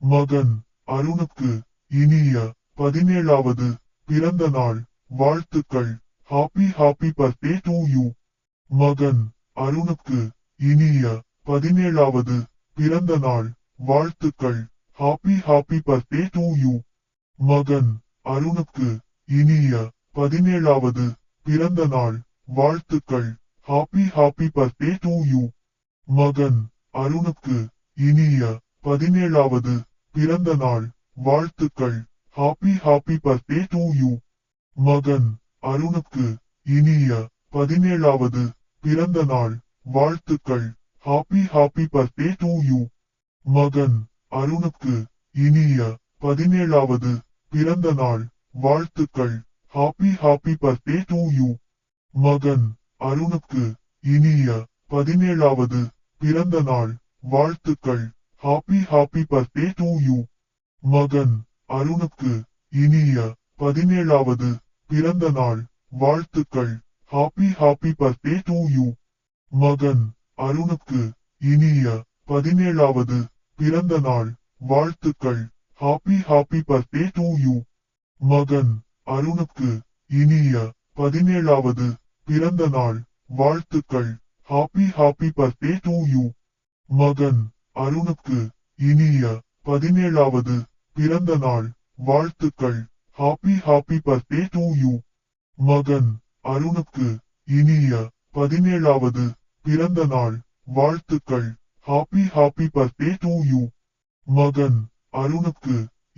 மகன் அருணுக்கு இனிய 17வது பிறந்த நாள் வாழ்த்துக்கள். Happy birthday to you. மகன் அருணுக்கு இனிய 17வது பிறந்த நாள் வாழ்த்துக்கள். Happy birthday to you. மகன் அருணுக்கு இனிய 17வது பிறந்த நாள் வாழ்த்துக்கள். Happy birthday to you. மகன் அருணுக்கு இனிய 17வது பிறந்த நாள் வாழ்த்துக்கள். Happy birthday to you. மகன் அருணுக்கு இனிய 17வது பிறந்த நாள் வாழ்த்துக்கள். Happy birthday to you. மகன் அருணுக்கு இனிய 17வது பிறந்த நாள் வாழ்த்துக்கள். Happy birthday to you. மகன் அருணுக்கு இனிய 17வது பிறந்த நாள் வாழ்த்துக்கள். Happy birthday to you. மகன் அருணுக்கு இனிய 17வது பிறந்த நாள் வாழ்த்துக்கள். Happy birthday to you. மகன் அருணுக்கு இனிய 17வது பிறந்த நாள் வாழ்த்துக்கள். Happy birthday to you. மகன் அருணுக்கு இனிய 17வது பிறந்த நாள் வாழ்த்துக்கள். Happy birthday to you. மகன் அருணுக்கு இனிய 17வது பிறந்த நாள் வாழ்த்துக்கள். Happy birthday to you. மகன் அருணுக்கு இனிய 17வது பிறந்த நாள் வாழ்த்துக்கள். Happy birthday to you. மகன் அருணுக்கு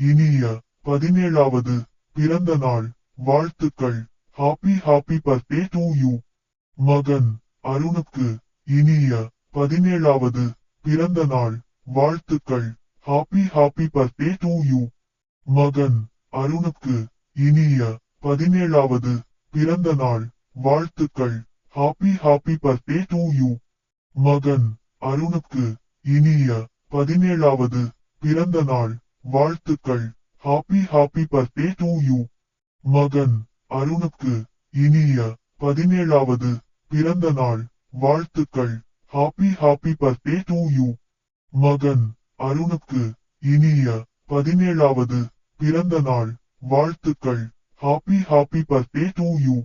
இனிய 17வது பிறந்த நாள் வாழ்த்துக்கள். Happy birthday to you. மகன் அருணுக்கு இனிய 17வது பிறந்த நாள் வாழ்த்துக்கள். Happy birthday to you. மகன் அருணுக்கு இனிய 17வது பிறந்த நாள் வாழ்த்துக்கள். Happy birthday to you. மகன் அருணுக்கு இனிய 17வது பிறந்த நாள் வாழ்த்துக்கள். Happy birthday to you. மகன் அருணுக்கு இனிய 17வது பிறந்த நாள் வாழ்த்துக்கள். Happy birthday to you. மகன் அருணுக்கு இனிய 17வது பிறந்த நாள் வாழ்த்துக்கள். Happy birthday to you.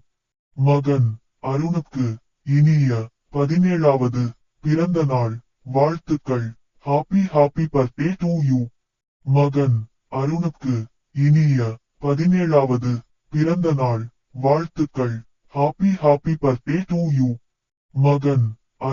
மகன் அருணுக்கு இனிய 17வது பிறந்த நாள் வாழ்த்துக்கள். Happy birthday to you. மகன் அருணுக்கு இனிய 17வது பிறந்த நாள் வாழ்த்துக்கள். Happy birthday to you. மகன் அருண்